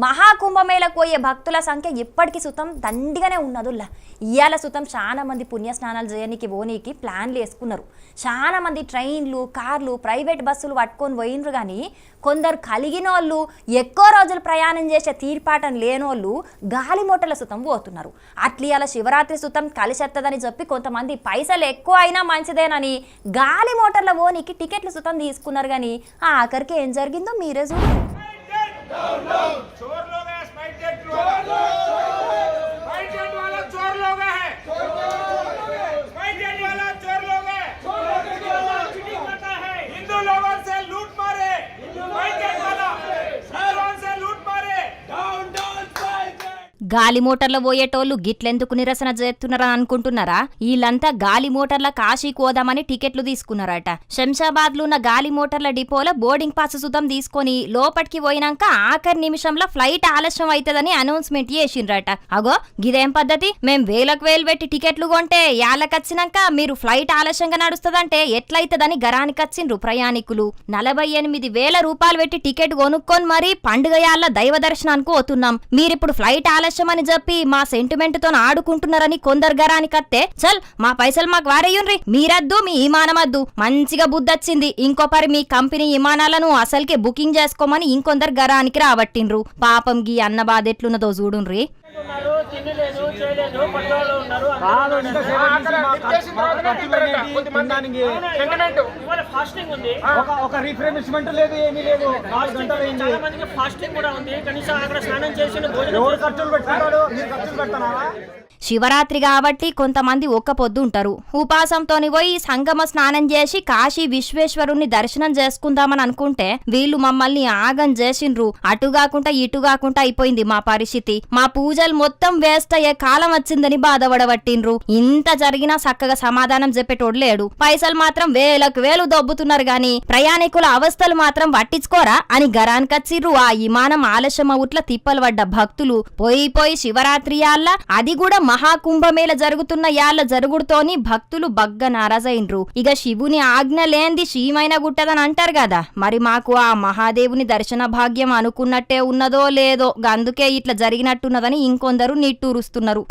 మహాకుంభమేళకు పోయే భక్తుల సంఖ్య ఇప్పటికీ సుతం దండిగానే ఉన్నదుల్లా. ఇవాళ సుతం చాలా మంది పుణ్యస్నానాలు చేయడానికి పోనీకి ప్లాన్లు వేసుకున్నారు. చాలా మంది ట్రైన్లు, కార్లు, ప్రైవేట్ బస్సులు పట్టుకొని పోయినరు. కానీ కొందరు కలిగిన వాళ్ళు, ఎక్కువ రోజులు ప్రయాణం చేసే తీర్పాటం లేనోళ్ళు గాలి మోటార్ల సుతం పోతున్నారు. అట్లా ఇవాళ శివరాత్రి సుతం కలిసెత్తదని చెప్పి కొంతమంది పైసలు ఎక్కువ అయినా మంచిదేనని గాలి మోటార్ల పోనీకి టికెట్లు సుతం తీసుకున్నారు. కానీ ఆఖరికి ఏం జరిగిందో మీరే చూడండి. चोर लोग हैं, स्पाइस वाला चोर लोग है, स्पाइस वाला चोर लोग है, चीटिंग करता है, हिंदू लोगों से लूट मारे, स्पाइस वाला मुसलमान से लूट मारे, डाउन डाउन स्पाइस। గాలి మోటార్ల పోయేటోళ్ళు గిట్లెందుకు నిరసన చేస్తున్నారని అనుకుంటున్నారా? వీళ్ళంతా గాలి మోటార్ల కాశీ కోదామని టికెట్లు తీసుకున్నారట. శంషాబాద్ లో ఉన్న గాలి మోటార్ల డిపోలో బోర్డింగ్ పాస్ సుతం తీసుకొని లోపటికి పోయినాక ఆఖరి నిమిషంలో ఫ్లైట్ ఆలస్యం అవుతుందని అనౌన్స్మెంట్ చేసిండ్రట. అగో గిదేం పద్ధతి? మేం వేలకు వేలు పెట్టి టికెట్లు కొంటే యాళ్ళకొచ్చినాక మీరు ఫ్లైట్ ఆలస్యంగా నడుస్తుందంటే ఎట్లయితదని గరానికొచ్చిండ్రు ప్రయాణికులు. 48,000 రూపాయలు పెట్టి టికెట్ కొనుక్కొని మరి పండుగ యాళ్ళ దైవ దర్శనానికి పోతున్నాం, మీరిప్పుడు ఫ్లైట్ అని చెప్పి మా సెంటిమెంట్ తో ఆడుకుంటున్నారని కొందరు గరానికత్తే చల్ మా పైసలు మాకు వారేయుండ్రి, మీరద్దు మీ విమానమద్దు. మంచిగా బుద్ధొచ్చింది. ఇంకో పరి మీ కంపెనీ విమానాలను అసలుకే బుకింగ్ చేసుకోమని ఇంకొందరు గరానికి రాబట్టిండ్రు. పాపం గీ అన్న బాధ ఎట్లున్నదో చూడుండ్రి. ఒక రిఫ్రెష్మెంట్ లేదు, ఏమీ లేదు. 4 గంటలు అయింది. ఫాస్టింగ్ కూడా ఉంది. కనీసం అక్కడ స్నానం చేసి ఎవరు ఖర్చులు పెట్టుకుంటాడు? మీరు ఖర్చులు పెడతారా? శివరాత్రి కాబట్టి కొంతమంది ఒక్క పొద్దు ఉంటారు. ఉపాసంతోని పోయి సంగమ స్నానం చేసి కాశీ విశ్వేశ్వరుణ్ణి దర్శనం చేసుకుందామని అనుకుంటే వీళ్ళు మమ్మల్ని ఆగం చేసిండ్రు. అటుగాకుండా ఇటుగాకుండా అయిపోయింది మా పరిస్థితి. మా పూజలు మొత్తం వేస్ట్ అయ్యే కాలం వచ్చిందని బాధపడబట్టిండ్రు. ఇంత జరిగినా చక్కగా సమాధానం చెప్పేటోడు లేడు. పైసలు మాత్రం వేలకు వేలు దొబ్బుతున్నారు గాని ప్రయాణికుల అవస్థలు మాత్రం పట్టించుకోరా అని గరానికచ్చిర్రు. ఆ విమానం ఆలస్యం అవుట్ల తిప్పలు పడ్డ భక్తులు పోయి శివరాత్రి యాళ్ళ, అది కూడా మహాకుంభమేళ జరుగుతున్న యాళ్ళ జరుగుడుతోని భక్తులు బగ్గ నారాజైండ్రు. ఇక శివుని ఆజ్ఞ లేంది శ్రీమైన గుట్టదని అంటారు కదా, మరి మాకు ఆ మహాదేవుని దర్శన భాగ్యం అనుకున్నట్టే ఉన్నదో లేదో, అందుకే ఇట్లా జరిగినట్టున్నదని ఇంకొందరు నిట్టూరుస్తున్నారు.